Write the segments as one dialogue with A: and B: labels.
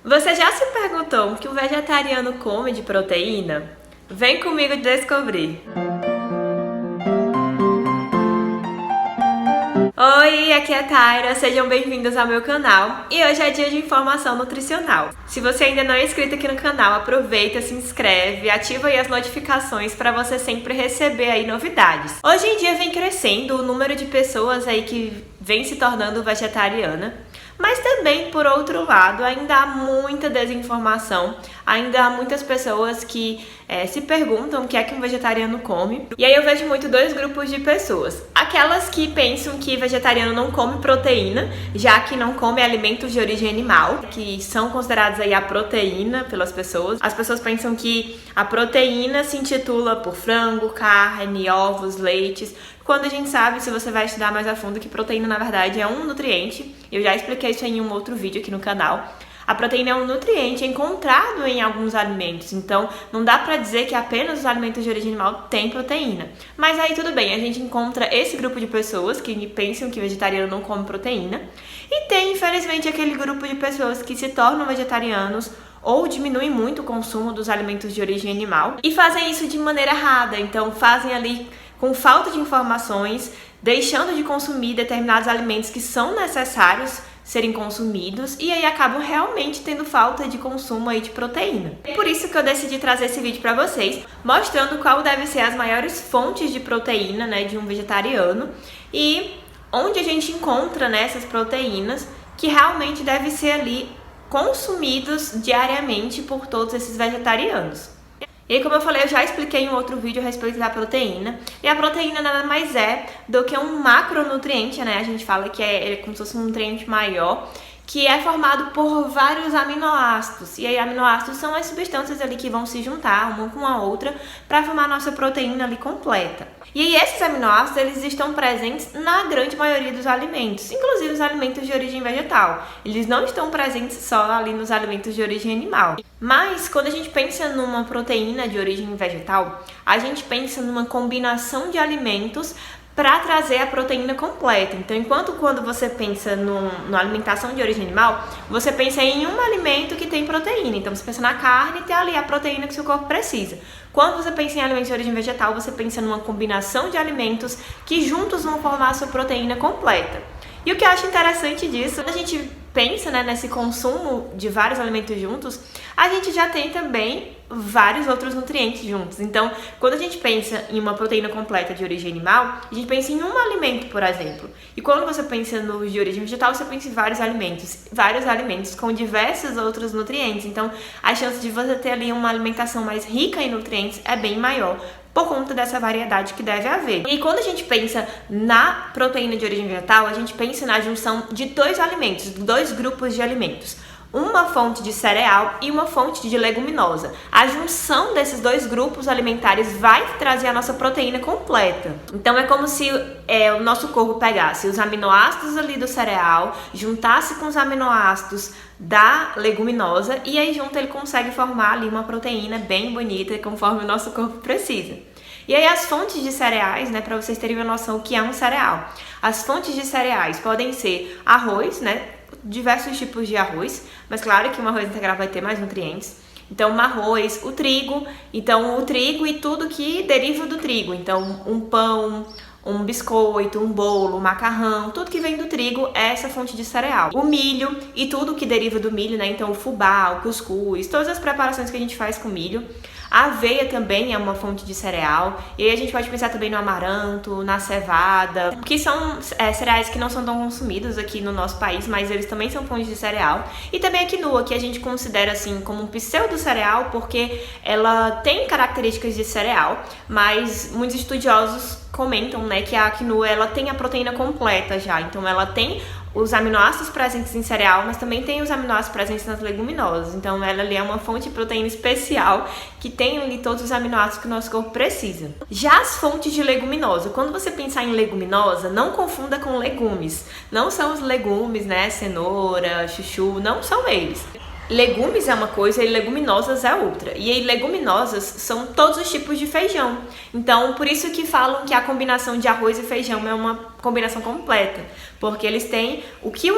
A: Você já se perguntou o que o vegetariano come de proteína? Vem comigo descobrir! Oi, aqui é a Taira, sejam bem-vindos ao meu canal e hoje é dia de informação nutricional. Se você ainda não é inscrito aqui no canal, aproveita, se inscreve, ativa aí as notificações para você sempre receber aí novidades. Hoje em dia vem crescendo o número de pessoas aí que vem se tornando vegetariana, mas também, por outro lado, ainda há muita desinformação, ainda há muitas pessoas que se perguntam o que é que um vegetariano come. E aí eu vejo muito dois grupos de pessoas. Aquelas que pensam que vegetariano não come proteína, já que não come alimentos de origem animal, que são considerados aí a proteína pelas pessoas. As pessoas pensam que a proteína se intitula por frango, carne, ovos, leites, quando a gente sabe, se você vai estudar mais a fundo, que proteína na verdade é um nutriente. Eu já expliquei isso em um outro vídeo aqui no canal. A proteína é um nutriente encontrado em alguns alimentos, então não dá pra dizer que apenas os alimentos de origem animal têm proteína. Mas aí tudo bem, a gente encontra esse grupo de pessoas que pensam que vegetariano não come proteína, e tem infelizmente aquele grupo de pessoas que se tornam vegetarianos ou diminuem muito o consumo dos alimentos de origem animal e fazem isso de maneira errada, então fazem ali com falta de informações, deixando de consumir determinados alimentos que são necessários serem consumidos e aí acabam realmente tendo falta de consumo aí de proteína. É por isso que eu decidi trazer esse vídeo para vocês, mostrando qual devem ser as maiores fontes de proteína, né, de um vegetariano e onde a gente encontra essas proteínas que realmente devem ser ali consumidos diariamente por todos esses vegetarianos. E como eu falei, eu já expliquei em um outro vídeo a respeito da proteína. E a proteína nada mais é do que um macronutriente, né? A gente fala que é como se fosse um nutriente maior, que é formado por vários aminoácidos. E aí aminoácidos são as substâncias ali que vão se juntar uma com a outra para formar a nossa proteína ali completa. E aí esses aminoácidos, eles estão presentes na grande maioria dos alimentos, inclusive os alimentos de origem vegetal. Eles não estão presentes só ali nos alimentos de origem animal. Mas quando a gente pensa numa proteína de origem vegetal, a gente pensa numa combinação de alimentos para trazer a proteína completa. Então, enquanto quando você pensa na alimentação de origem animal, você pensa em um alimento que tem proteína. Então, você pensa na carne e tem ali a proteína que seu corpo precisa. Quando você pensa em alimentos de origem vegetal, você pensa numa combinação de alimentos que juntos vão formar a sua proteína completa. E o que eu acho interessante disso, quando a gente pensa, né, nesse consumo de vários alimentos juntos, a gente já tem também vários outros nutrientes juntos. Então, quando a gente pensa em uma proteína completa de origem animal, a gente pensa em um alimento, por exemplo. E quando você pensa no de origem vegetal, você pensa em vários alimentos com diversos outros nutrientes. Então, a chance de você ter ali uma alimentação mais rica em nutrientes é bem maior, por conta dessa variedade que deve haver. E quando a gente pensa na proteína de origem vegetal, a gente pensa na junção de dois alimentos, dois grupos de alimentos. Uma fonte de cereal e uma fonte de leguminosa. A junção desses dois grupos alimentares vai trazer a nossa proteína completa. Então é como se o nosso corpo pegasse os aminoácidos ali do cereal, juntasse com os aminoácidos da leguminosa e aí junto ele consegue formar ali uma proteína bem bonita conforme o nosso corpo precisa. E aí as fontes de cereais, né, para vocês terem uma noção o que é um cereal. As fontes de cereais podem ser arroz, né, diversos tipos de arroz, mas claro que um arroz integral vai ter mais nutrientes. Então, o arroz, o trigo e tudo que deriva do trigo. Então, um pão, um biscoito, um bolo, um macarrão, tudo que vem do trigo é essa fonte de cereal. O milho e tudo que deriva do milho, né? Então, o fubá, o cuscuz, todas as preparações que a gente faz com milho. A aveia também é uma fonte de cereal. E aí a gente pode pensar também no amaranto, na cevada, que são cereais que não são tão consumidos aqui no nosso país, mas eles também são fontes de cereal. E também a quinoa, que a gente considera assim como um pseudo-cereal, porque ela tem características de cereal, mas muitos estudiosos comentam, né, que a quinoa ela tem a proteína completa já. Então ela tem os aminoácidos presentes em cereal, mas também tem os aminoácidos presentes nas leguminosas. Então ela ali é uma fonte de proteína especial que tem ali todos os aminoácidos que o nosso corpo precisa. Já as fontes de leguminosa, quando você pensar em leguminosa, não confunda com legumes. Não são os legumes, né, cenoura, chuchu, não são eles. Legumes é uma coisa e leguminosas é outra. E aí, leguminosas são todos os tipos de feijão. Então, por isso que falam que a combinação de arroz e feijão é uma combinação completa. Porque eles têm o que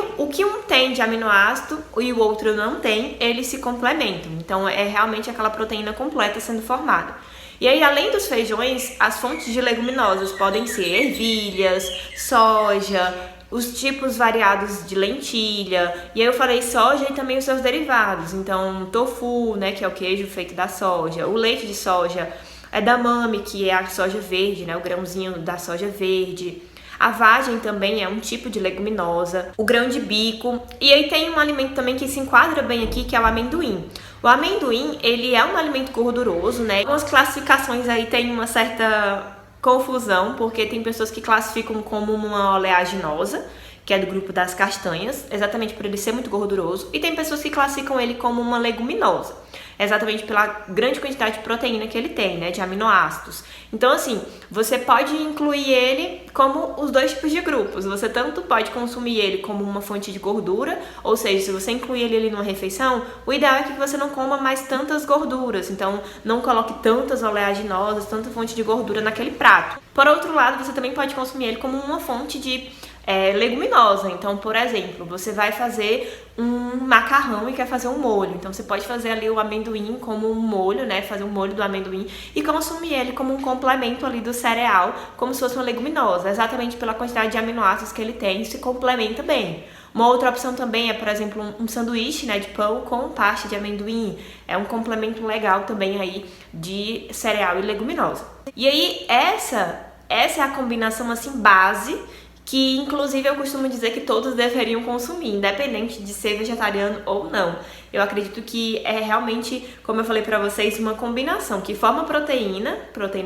A: um tem de aminoácido e o outro não tem, eles se complementam. Então, é realmente aquela proteína completa sendo formada. E aí, além dos feijões, as fontes de leguminosas podem ser ervilhas, soja, os tipos variados de lentilha, e aí eu falei soja e também os seus derivados, então tofu, né, que é o queijo feito da soja, o leite de soja, edamame, que é a soja verde, né, o grãozinho da soja verde, a vagem também é um tipo de leguminosa, o grão de bico, e aí tem um alimento também que se enquadra bem aqui, que é o amendoim. O amendoim, ele é um alimento gorduroso, né, algumas classificações aí tem uma certa confusão, porque tem pessoas que classificam como uma oleaginosa, que é do grupo das castanhas, exatamente por ele ser muito gorduroso, e tem pessoas que classificam ele como uma leguminosa, exatamente pela grande quantidade de proteína que ele tem, né, de aminoácidos. Então, assim, você pode incluir ele como os dois tipos de grupos. Você tanto pode consumir ele como uma fonte de gordura, ou seja, se você incluir ele ali numa refeição, o ideal é que você não coma mais tantas gorduras, então não coloque tantas oleaginosas, tanta fonte de gordura naquele prato. Por outro lado, você também pode consumir ele como uma fonte de leguminosa. Então, por exemplo, você vai fazer um macarrão e quer fazer um molho. Então, você pode fazer ali o amendoim como um molho, né? Fazer um molho do amendoim e consumir ele como um complemento ali do cereal, como se fosse uma leguminosa, exatamente pela quantidade de aminoácidos que ele tem, se complementa bem. Uma outra opção também é, por exemplo, um sanduíche, né, de pão com pasta de amendoim. É um complemento legal também aí de cereal e leguminosa. E aí, essa é a combinação, assim, base, que inclusive eu costumo dizer que todos deveriam consumir, independente de ser vegetariano ou não. Eu acredito que é realmente, como eu falei pra vocês, uma combinação que forma proteína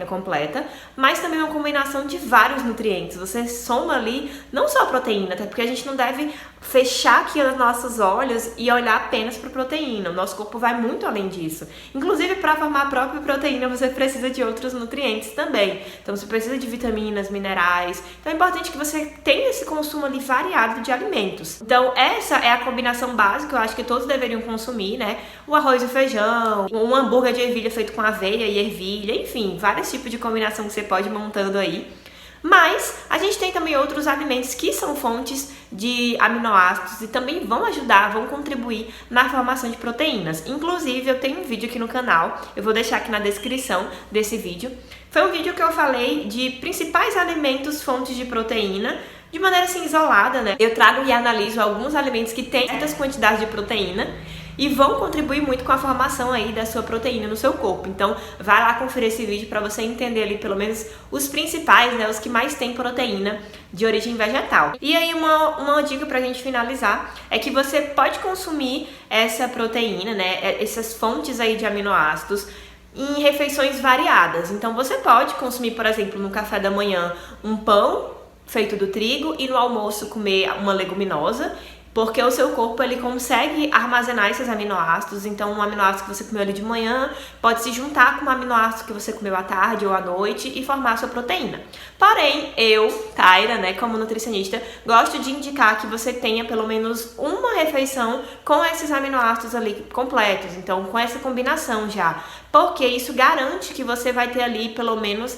A: completa, mas também uma combinação de vários nutrientes. Você soma ali não só a proteína, até porque a gente não deve fechar aqui os nossos olhos e olhar apenas para proteína. O nosso corpo vai muito além disso. Inclusive, para formar a própria proteína, você precisa de outros nutrientes também. Então, você precisa de vitaminas, minerais. Então, é importante que você tenha esse consumo ali variado de alimentos. Então, essa é a combinação básica, eu acho que todos deveriam consumir, né? O arroz e o feijão, um hambúrguer de ervilha feito com aveia e ervilha, enfim, vários tipos de combinação que você pode ir montando aí. Mas a gente tem também outros alimentos que são fontes de aminoácidos e também vão ajudar, vão contribuir na formação de proteínas. Inclusive, eu tenho um vídeo aqui no canal, eu vou deixar aqui na descrição desse vídeo. Foi um vídeo que eu falei de principais alimentos fontes de proteína, de maneira assim isolada, né? Eu trago e analiso alguns alimentos que têm certas quantidades de proteína e vão contribuir muito com a formação aí da sua proteína no seu corpo. Então, vai lá conferir esse vídeo para você entender ali pelo menos os principais, né, os que mais têm proteína de origem vegetal. E aí uma dica pra gente finalizar é que você pode consumir essa proteína, né, essas fontes aí de aminoácidos em refeições variadas. Então, você pode consumir, por exemplo, no café da manhã, um pão feito do trigo e no almoço comer uma leguminosa, porque o seu corpo ele consegue armazenar esses aminoácidos. Então, um aminoácido que você comeu ali de manhã pode se juntar com um aminoácido que você comeu à tarde ou à noite e formar a sua proteína. Porém, eu, Taira, né, como nutricionista, gosto de indicar que você tenha pelo menos uma refeição com esses aminoácidos ali completos, então com essa combinação já, porque isso garante que você vai ter ali pelo menos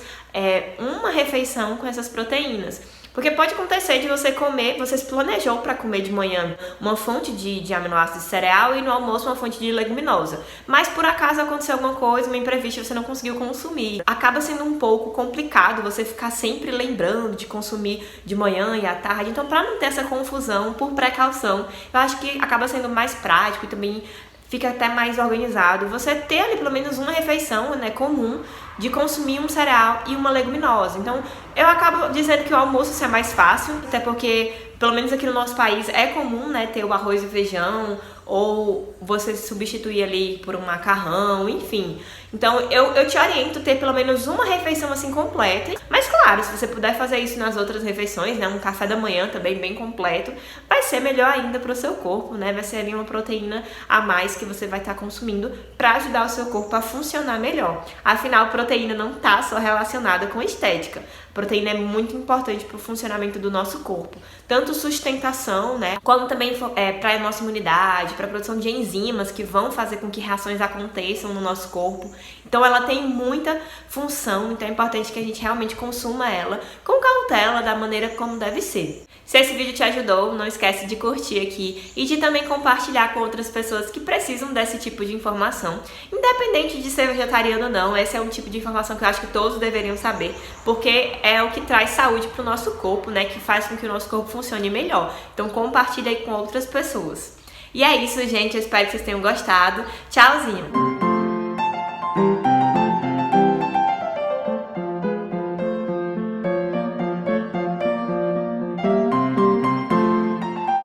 A: uma refeição com essas proteínas. Porque pode acontecer de você comer, você se planejou para comer de manhã uma fonte de aminoácidos de cereal e no almoço uma fonte de leguminosa. Mas por acaso aconteceu alguma coisa, uma imprevista, você não conseguiu consumir. Acaba sendo um pouco complicado você ficar sempre lembrando de consumir de manhã e à tarde. Então, para não ter essa confusão, por precaução, eu acho que acaba sendo mais prático e também fica até mais organizado. Você ter ali pelo menos uma refeição, né, comum de consumir um cereal e uma leguminosa. Então, eu acabo dizendo que o almoço é mais fácil, até porque, pelo menos aqui no nosso país, é comum, né, ter o arroz e feijão, ou você substituir ali por um macarrão, enfim. Então, eu te oriento a ter pelo menos uma refeição assim completa. Mas claro, se você puder fazer isso nas outras refeições, né, um café da manhã também bem completo, vai ser melhor ainda para o seu corpo, né? Vai ser ali uma proteína a mais que você vai estar consumindo para ajudar o seu corpo a funcionar melhor. Afinal, proteína não está só relacionada com estética. Proteína é muito importante para o funcionamento do nosso corpo. Tanto sustentação, né, como também para a nossa imunidade, para a produção de enzimas que vão fazer com que reações aconteçam no nosso corpo. Então ela tem muita função, então é importante que a gente realmente consuma ela com cautela, da maneira como deve ser. Se esse vídeo te ajudou, não esquece de curtir aqui e de também compartilhar com outras pessoas que precisam desse tipo de informação. Independente de ser vegetariano ou não, esse é um tipo de informação que eu acho que todos deveriam saber, porque é o que traz saúde para o nosso corpo, né? Que faz com que o nosso corpo funcione melhor. Então compartilha aí com outras pessoas. E é isso, gente. Eu espero que vocês tenham gostado. Tchauzinho!